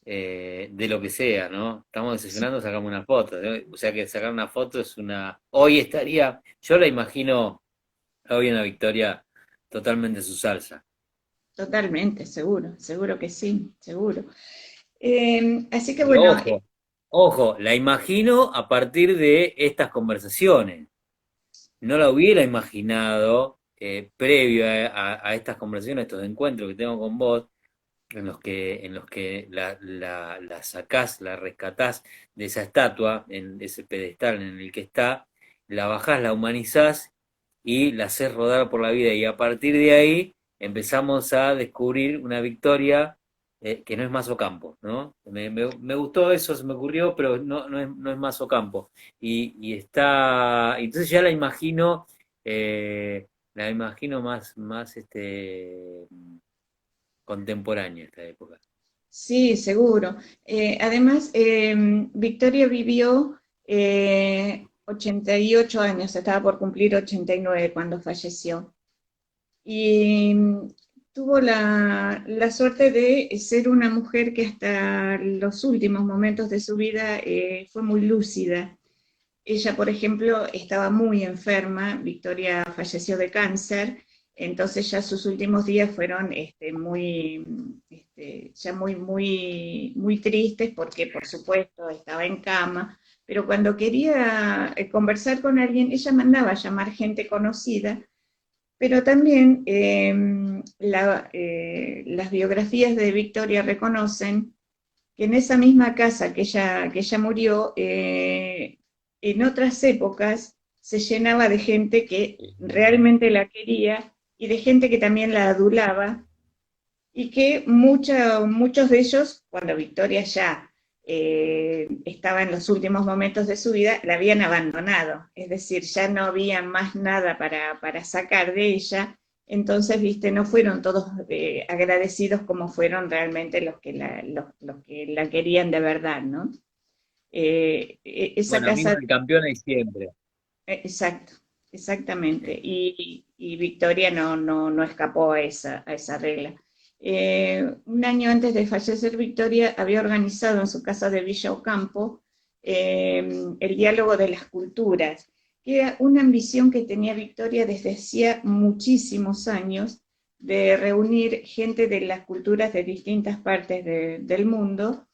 de lo que sea, ¿no? Estamos desayunando, sacamos una foto, ¿no? O sea que sacar una foto es una... Hoy estaría, yo la imagino hoy en la Victoria totalmente su salsa. totalmente, seguro, seguro que sí, seguro. Así que Y bueno, ojo, ojo, la imagino a partir de estas conversaciones. No la hubiera imaginado previo a estas conversaciones, a estos encuentros que tengo con vos, en los que la sacás, la rescatás de esa estatua, en ese pedestal en el que está, la bajás, la humanizás y la hacés rodar por la vida. Y a partir de ahí empezamos a descubrir una Victoria que no es más Ocampo, ¿no? Me gustó eso, se me ocurrió, pero no es más Ocampo. Y está, entonces ya la imagino más contemporánea esta época. sí, seguro. Además, Victoria vivió 88 años, estaba por cumplir 89 cuando falleció. Y tuvo la suerte de ser una mujer que hasta los últimos momentos de su vida fue muy lúcida. Ella, por ejemplo, estaba muy enferma, Victoria falleció de cáncer, entonces ya sus últimos días fueron ya muy tristes porque, por supuesto, estaba en cama, pero cuando quería conversar con alguien, ella mandaba a llamar gente conocida, pero también las biografías de Victoria reconocen que en esa misma casa que ella murió, en otras épocas se llenaba de gente que realmente la quería y de gente que también la adulaba y que muchos de ellos, cuando Victoria ya estaba en los últimos momentos de su vida, la habían abandonado, es decir, ya no había más nada para sacar de ella, entonces, viste, no fueron todos agradecidos como fueron realmente los que la querían de verdad, ¿no? Esa Bueno, amigo casa, del campeón hay siempre. exacto, exactamente, y Victoria no escapó a esa regla. Un año antes de fallecer, Victoria había organizado en su casa de Villa Ocampo el diálogo de las culturas, que era una ambición que tenía Victoria desde hacía muchísimos años de reunir gente de las culturas de distintas partes del mundo.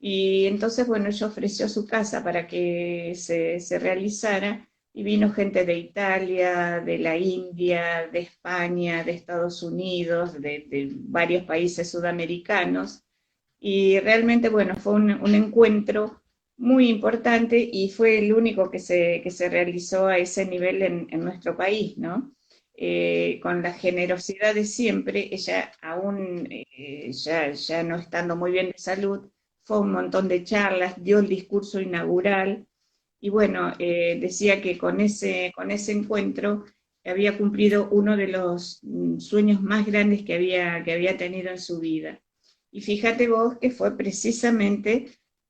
Y entonces, bueno, ella ofreció su casa para que se realizara y vino gente de Italia, de la India, de España, de Estados Unidos, de varios países sudamericanos. Y realmente, bueno, fue un encuentro muy importante y fue el único que se realizó a ese nivel en nuestro país, ¿no? Con la generosidad de siempre, ella aún ya no estando muy bien de salud, fue un montón de charlas, dio el discurso inaugural y bueno, decía que con ese encuentro había cumplido uno de los sueños más grandes que había tenido en su vida. Y fíjate vos que fue precisamente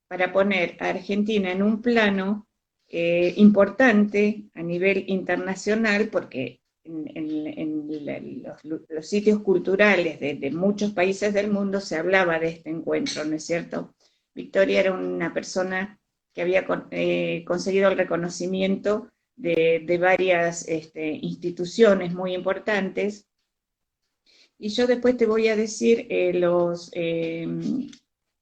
para poner a Argentina en un plano importante a nivel internacional, porque en los sitios culturales de muchos países del mundo se hablaba de este encuentro, ¿no es cierto? Victoria era una persona que había conseguido el reconocimiento de varias instituciones muy importantes. Y yo después te voy a decir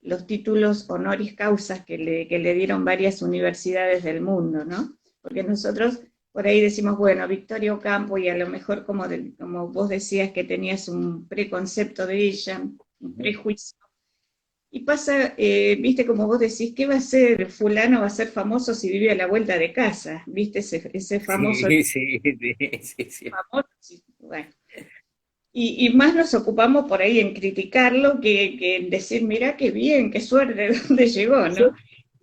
los títulos honoris causas que le dieron varias universidades del mundo, ¿no? Porque nosotros por ahí decimos, bueno, Victoria Ocampo, y a lo mejor como vos decías que tenías un preconcepto de ella, un prejuicio, y pasa, viste, como vos decís, ¿qué va a ser fulano? Va a ser famoso si vive a la vuelta de casa, viste, ese famoso, Sí, sí, sí, sí, sí. famoso, sí, bueno. Y más nos ocupamos por ahí en criticarlo que en decir, mira qué bien, qué suerte, de dónde llegó, Yo, ¿no?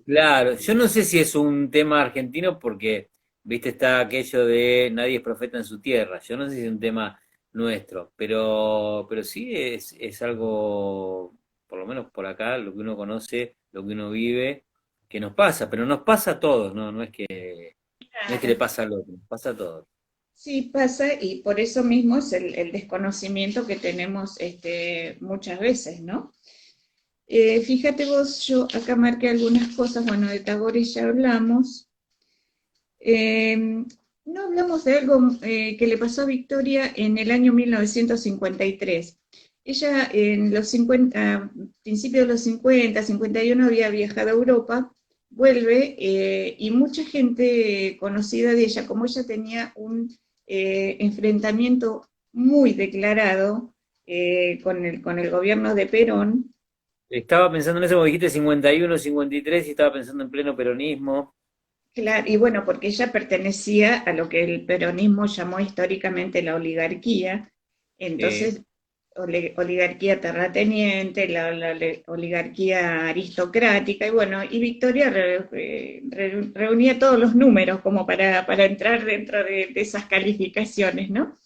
claro, yo no sé si es un tema argentino porque, viste, está aquello de nadie es profeta en su tierra. Yo no sé si es un tema nuestro, pero sí es algo, por lo menos por acá, lo que uno conoce, lo que uno vive, que nos pasa, pero nos pasa a todos, ¿no? No es que le Claro. pasa al otro, nos pasa a todos. Sí, pasa y por eso mismo es el desconocimiento que tenemos muchas veces, ¿no? Fíjate vos, yo acá marqué algunas cosas, bueno, de Tagore ya hablamos. Eh, no hablamos de algo que le pasó a Victoria en el año 1953. Ella en los 50, principios de los 50, 51 había viajado a Europa, vuelve y mucha gente conocida de ella, como ella tenía un enfrentamiento muy declarado con el gobierno de Perón. Estaba pensando en eso, como dijiste 51, 53, y estaba pensando en pleno peronismo. Claro, y bueno, porque ella pertenecía a lo que el peronismo llamó históricamente la oligarquía, Sí. entonces oligarquía terrateniente, oligarquía aristocrática, y bueno, y Victoria reunía todos los números como para entrar dentro de esas calificaciones, ¿no?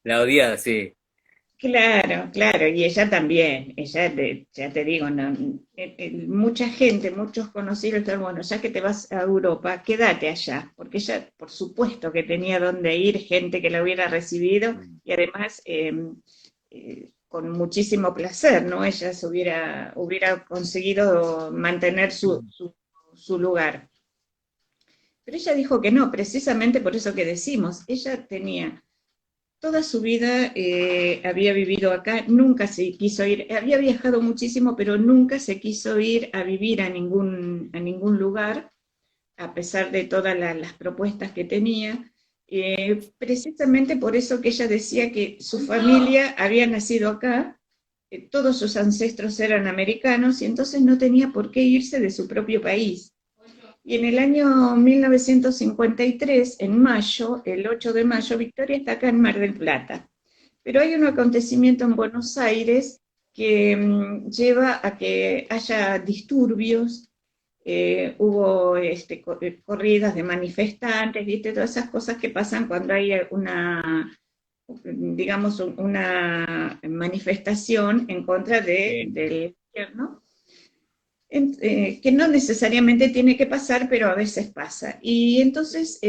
La odiada, sí. Claro, claro, y ella también, ya te digo, mucha gente, muchos conocidos, pero bueno, ya que te vas a Europa, quédate allá, porque ella, por supuesto que tenía dónde ir, gente que la hubiera recibido, y además con muchísimo placer, ¿no? Ella hubiera conseguido mantener su lugar. Pero ella dijo que no, precisamente por eso que decimos, ella tenía toda su vida había vivido acá, nunca se quiso ir, había viajado muchísimo, pero nunca se quiso ir a vivir a ningún lugar, a pesar de todas las propuestas que tenía. Precisamente por eso que ella decía que su familia había nacido acá, todos sus ancestros eran americanos y entonces no tenía por qué irse de su propio país. Y en el año 1953, en mayo, el 8 de mayo, Victoria está acá en Mar del Plata. Pero hay un acontecimiento en Buenos Aires que lleva a que haya disturbios, hubo corridas de manifestantes, ¿viste? Todas esas cosas que pasan cuando hay digamos, una manifestación en contra Sí. del gobierno que no necesariamente tiene que pasar, pero a veces pasa. Y entonces,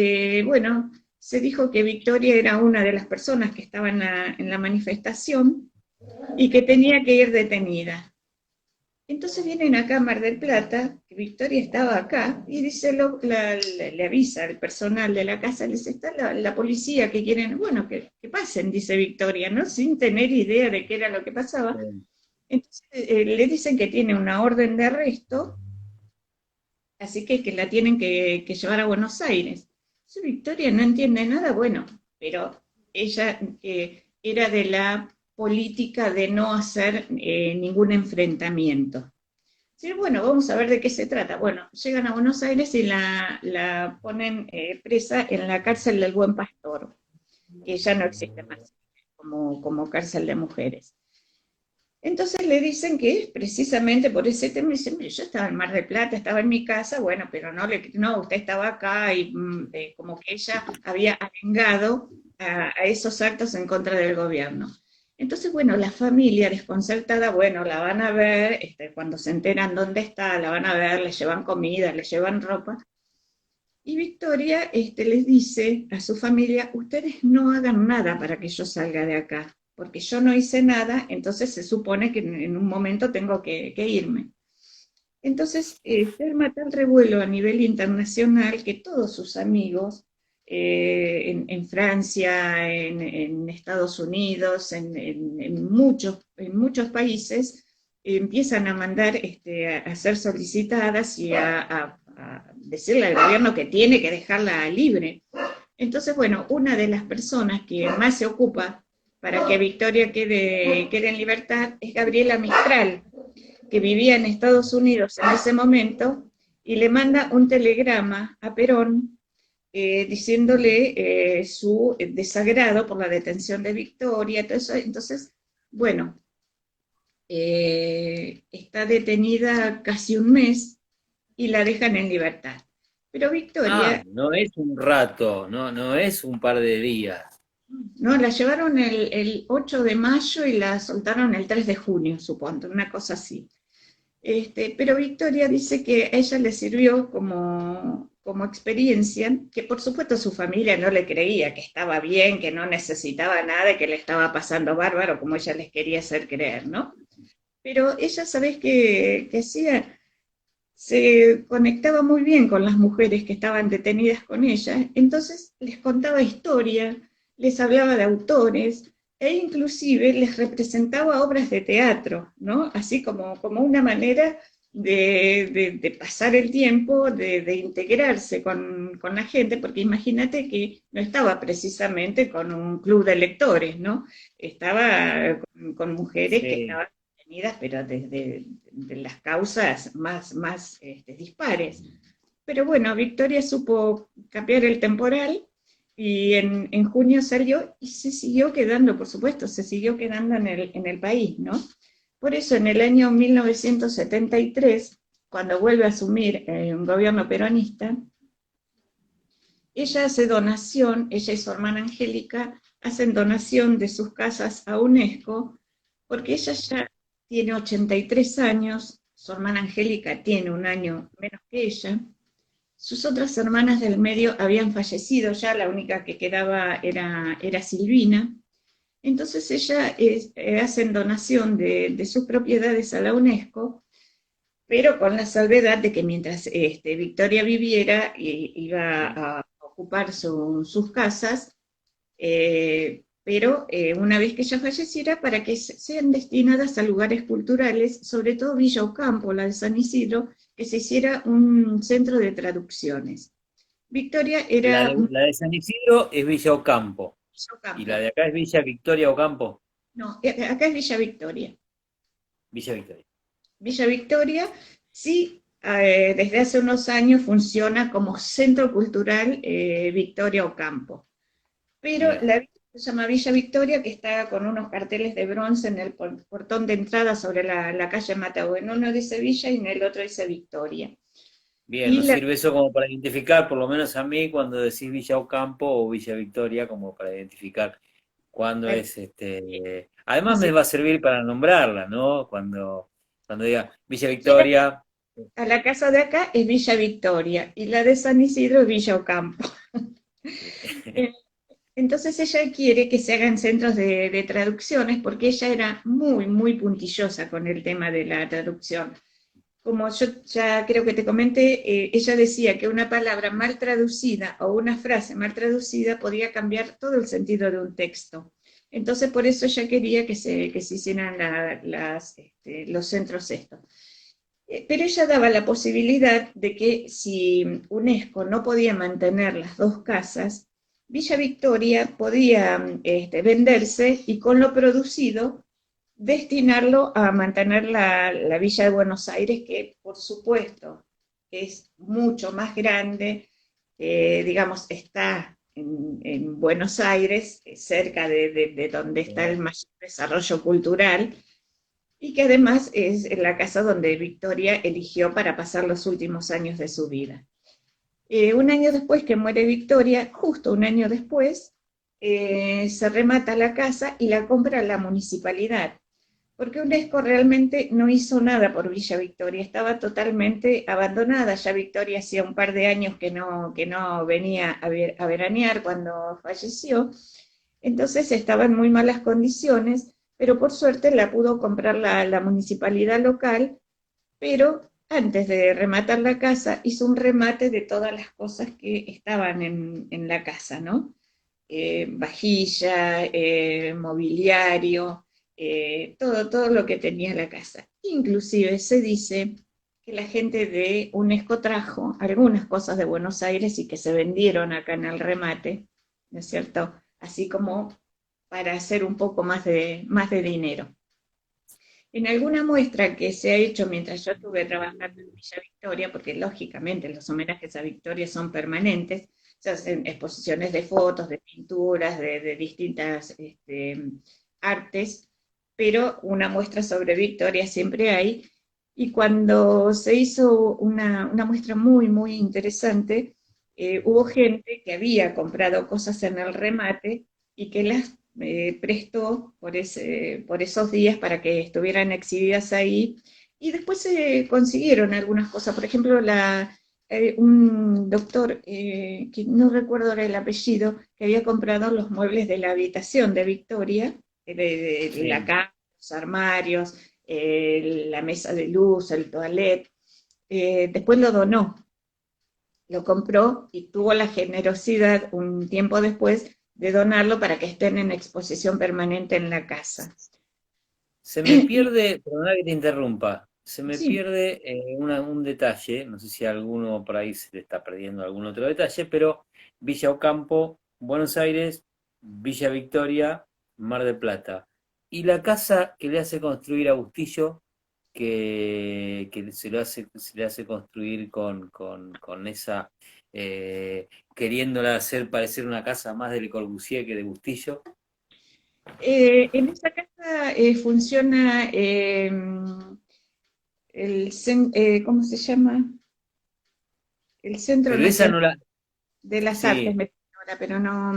bueno, se dijo que Victoria era una de las personas que estaban en la manifestación y que tenía que ir detenida. Entonces vienen acá a Mar del Plata, que Victoria estaba acá, y dice, le avisa al personal de la casa, les está la policía que quieren, bueno, que pasen, dice Victoria, ¿no? Sin tener idea de qué era lo que pasaba. Sí. Entonces le dicen que tiene una orden de arresto, así que la tienen que llevar a Buenos Aires. Entonces, Victoria no entiende nada, bueno, pero ella era de la política de no hacer ningún enfrentamiento. Sí, bueno, vamos a ver de qué se trata. Bueno, llegan a Buenos Aires y la ponen presa en la cárcel del Buen Pastor, que ya no existe más como cárcel de mujeres. Entonces le dicen que es precisamente por ese tema, y dicen, yo estaba en Mar del Plata, estaba en mi casa, bueno, pero no, usted estaba acá y como que ella había arengado a esos actos en contra del gobierno. Entonces, bueno, la familia desconcertada, bueno, la van a ver, cuando se enteran dónde está, la van a ver, le llevan comida, le llevan ropa, y Victoria les dice a su familia, ustedes no hagan nada para que yo salga de acá, porque yo no hice nada, entonces se supone que en un momento tengo que irme. Entonces se arma tal revuelo a nivel internacional que todos sus amigos en Francia, en Estados Unidos, en muchos países, empiezan a mandar, a ser solicitadas y a decirle al gobierno que tiene que dejarla libre. Entonces, bueno, una de las personas que más se ocupa para que Victoria quede en libertad es Gabriela Mistral, que vivía en Estados Unidos en ese momento, y le manda un telegrama a Perón diciéndole su desagrado por la detención de Victoria, todo eso. Entonces, bueno, está detenida casi un mes y la dejan en libertad. Pero Ah, Victoria, no es un rato, no, no es un par de días. no, la llevaron el 8 de mayo y la soltaron el 3 de junio, supongo, una cosa así. Pero Victoria dice que a ella le sirvió como experiencia, que por supuesto su familia no le creía, que estaba bien, que no necesitaba nada, que le estaba pasando bárbaro, como ella les quería hacer creer, ¿no? Pero ella, ¿sabés qué hacía? Se conectaba muy bien con las mujeres que estaban detenidas con ella, entonces les contaba historia, les hablaba de autores, e inclusive les representaba obras de teatro, ¿no? Así como una manera de pasar el tiempo, de integrarse con la gente, porque imagínate que no estaba precisamente con un club de lectores, ¿no? Estaba con mujeres que Sí. estaban detenidas, pero desde de las causas más dispares. Pero bueno, Victoria supo cambiar el temporal y en junio salió y se siguió quedando, por supuesto, se siguió quedando en el país, ¿no? Por eso en el año 1973, cuando vuelve a asumir un gobierno peronista, ella hace donación, ella y su hermana Angélica hacen donación de sus casas a UNESCO, porque ella ya tiene 83 años, su hermana Angélica tiene un año menos que ella, sus otras hermanas del medio habían fallecido ya, la única que quedaba era Silvina. Entonces ella hacen donación de sus propiedades a la UNESCO, pero con la salvedad de que mientras Victoria viviera iba a ocupar sus casas, pero una vez que ella falleciera, para que sean destinadas a lugares culturales, sobre todo Villa Ocampo, la de San Isidro, que se hiciera un centro de traducciones. Victoria era La de San Isidro es Villa Ocampo. Villa Y la Ocampo, de acá es Villa Victoria Ocampo. no, acá es Villa Victoria. Villa Victoria. Villa Victoria sí, desde hace unos años funciona como Centro Cultural Victoria Ocampo, pero Mira. la villa se llama Villa Victoria, que está con unos carteles de bronce en el portón de entrada sobre la calle Mataú. En uno dice Villa y en el otro dice Victoria. Bien, Y nos sirve eso como para identificar, por lo menos a mí, cuando decís Villa Ocampo o Villa Victoria, como para identificar cuándo es este. Además me dice, va a servir para nombrarla, ¿no? Cuando diga Villa llega Victoria. a la casa de acá es Villa Victoria y la de San Isidro es Villa Ocampo. Eh, Entonces ella quiere que se hagan centros de traducciones porque ella era muy puntillosa con el tema de la traducción. Como yo ya creo que te comenté, ella decía que una palabra mal traducida o una frase mal traducida podía cambiar todo el sentido de un texto. Entonces por eso ella quería que se hicieran los centros estos. Pero ella daba la posibilidad de que si UNESCO no podía mantener las dos casas, Villa Victoria podía venderse y con lo producido destinarlo a mantener la Villa de Buenos Aires, que por supuesto es mucho más grande, digamos, está en Buenos Aires, cerca de donde está el mayor desarrollo cultural, y que además es la casa donde Victoria eligió para pasar los últimos años de su vida. Un año después que muere Victoria, justo un año después, se remata la casa y la compra la municipalidad, porque UNESCO realmente no hizo nada por Villa Victoria, estaba totalmente abandonada. Ya Victoria hacía un par de años que no venía a veranear cuando falleció, entonces estaba en muy malas condiciones, pero por suerte la pudo comprar la municipalidad local, pero antes de rematar la casa hizo un remate de todas las cosas que estaban en la casa, ¿no? Vajilla, mobiliario, todo lo que tenía la casa. Inclusive se dice que la gente de UNESCO trajo algunas cosas de Buenos Aires y que se vendieron acá en el remate, ¿no es cierto? Así como para hacer un poco más de dinero. En alguna muestra que se ha hecho mientras yo estuve trabajando en Villa Victoria, porque lógicamente los homenajes a Victoria son permanentes, se hacen exposiciones de fotos, de pinturas, de distintas artes, pero una muestra sobre Victoria siempre hay. Y cuando se hizo una muestra muy interesante, hubo gente que había comprado cosas en el remate y que las prestó por esos días para que estuvieran exhibidas ahí. Y después se consiguieron algunas cosas. Por ejemplo, un doctor, que no recuerdo ahora el apellido, que había comprado los muebles de la habitación de Victoria, de la Sí. cama, los armarios, la mesa de luz, el toilet. Después lo donó, lo compró y tuvo la generosidad un tiempo después de donarlo para que estén en exposición permanente en la casa. Se me Y pierde, perdona que te interrumpa, se me sí, pierde un detalle, no sé si alguno por ahí se le está perdiendo algún otro detalle, pero Villa Ocampo, Buenos Aires, Villa Victoria, Mar del Plata. Y la casa que le hace construir a Bustillo, que se le hace construir con esa, queriéndola hacer parecer una casa más de Le Corbusier que de Bustillo. en esa casa funciona ¿cómo se llama? El Centro Pero esa Nacional no la... de las Artes, Sí, me ahora, pero no,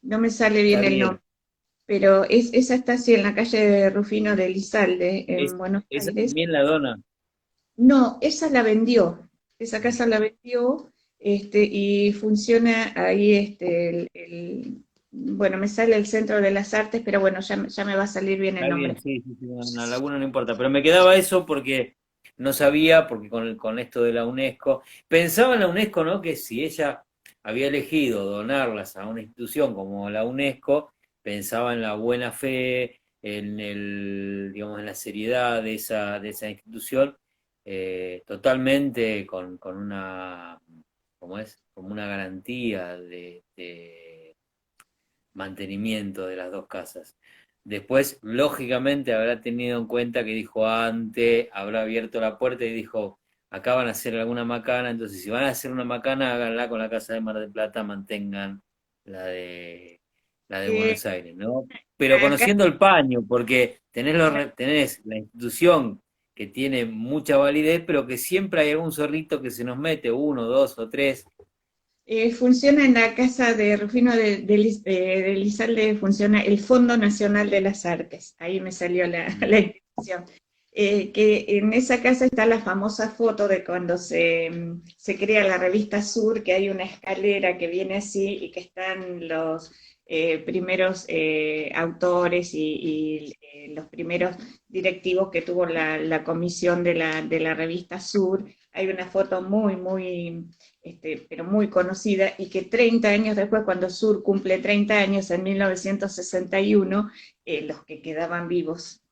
no me sale bien está el nombre. bien. Pero esa está así en la calle de Rufino de Elizalde, en Buenos Esa Aires. también la dona. No, esa la vendió, esa casa la vendió, y funciona ahí, bueno, me sale el Centro de las Artes, pero bueno, ya me va a salir bien el Está bien, nombre. sí, sí, sí, en la laguna no importa. Pero me quedaba eso porque no sabía, porque con esto de la UNESCO, pensaba en la UNESCO, ¿no? Que si ella había elegido donarlas a una institución como la UNESCO, pensaba en la buena fe, en digamos, en la seriedad de esa institución, totalmente con una, ¿cómo es? Como una garantía de mantenimiento de las dos casas. Después, lógicamente, habrá tenido en cuenta que dijo antes, habrá abierto la puerta y dijo, acá van a hacer alguna macana, entonces si van a hacer una macana, háganla con la Casa de Mar del Plata, mantengan la de, la de Eh, Buenos Aires, ¿no? Pero acá conociendo el paño, porque tenés la institución que tiene mucha validez, pero que siempre hay algún zorrito que se nos mete, uno, dos o tres. funciona en la casa de Rufino de Elizalde, funciona el Fondo Nacional de las Artes. Ahí me salió la institución. Que en esa casa está la famosa foto de cuando se crea la revista Sur, que hay una escalera que viene así y que están los primeros autores y los primeros directivos que tuvo la comisión de la revista Sur. Hay una foto muy pero muy conocida, y que 30 años después, cuando Sur cumple 30 años, en 1961, los que quedaban vivos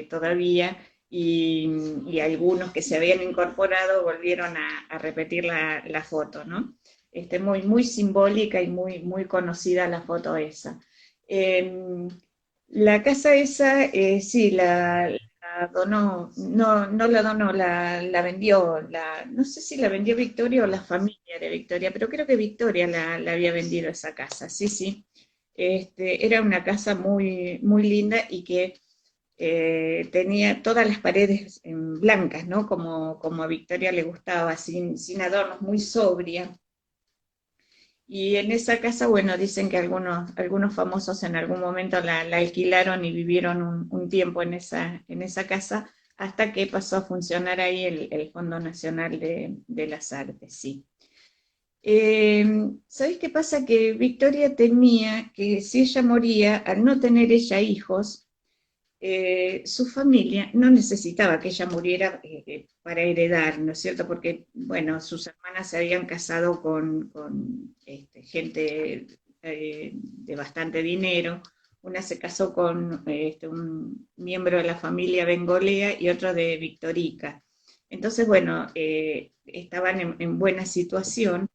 todavía y algunos que se habían incorporado volvieron a repetir la foto, ¿no? Muy simbólica y muy conocida la foto esa. Eh, la casa esa, sí, la donó, no la donó, la vendió, no sé si la vendió Victoria o la familia de Victoria, pero creo que Victoria la había vendido esa casa, sí, sí. Era una casa muy linda y que tenía todas las paredes blancas, ¿no? Como a Victoria le gustaba, sin adornos, muy sobria. Y en esa casa, bueno, dicen que algunos famosos en algún momento la alquilaron y vivieron un tiempo en esa casa hasta que pasó a funcionar ahí el Fondo Nacional de las Artes, sí. ¿Sabés qué pasa? Que Victoria temía que si ella moría, al no tener ella hijos, su familia no necesitaba que ella muriera para heredar, ¿no es cierto? Porque, bueno, sus hermanas se habían casado con gente de bastante dinero. Una se casó con un miembro de la familia Bengolea y otro de Victorica. Entonces, bueno, estaban en buena situación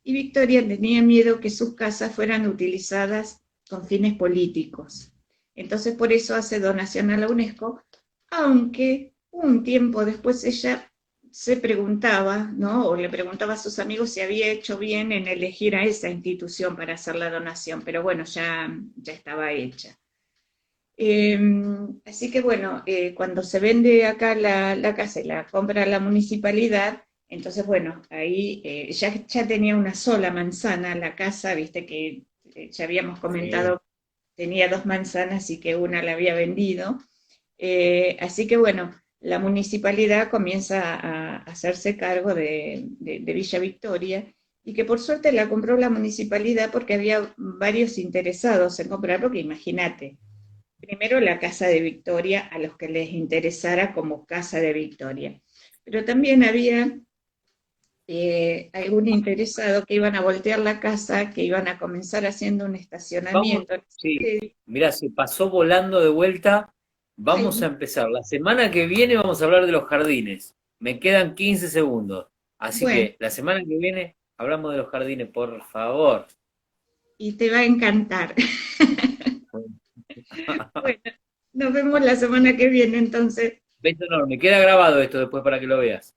y Victoria tenía miedo que sus casas fueran utilizadas con fines políticos. Entonces por eso hace donación a la UNESCO, aunque un tiempo después ella se preguntaba, ¿no? O le preguntaba a sus amigos si había hecho bien en elegir a esa institución para hacer la donación, pero bueno, ya estaba hecha. Eh, Así que bueno, cuando se vende acá la casa y la compra la municipalidad, entonces bueno, ahí ya tenía una sola manzana la casa, viste que ya habíamos Sí. comentado, tenía dos manzanas y que una la había vendido. Así que bueno, la municipalidad comienza a hacerse cargo de Villa Victoria y que por suerte la compró la municipalidad porque había varios interesados en comprar, porque imagínate, primero la Casa de Victoria a los que les interesara como Casa de Victoria, pero también había algún interesado que iban a voltear la casa, que iban a comenzar haciendo un Vamos, estacionamiento. sí, mirá, se pasó volando de vuelta. Vamos a Ay, empezar. La semana que viene vamos a hablar de los jardines. Me quedan 15 segundos. Así bueno, que la semana que viene hablamos de los jardines, por favor. y te va a encantar. Bueno, nos vemos la semana que viene entonces. Beso enorme. Queda grabado esto después para que lo veas.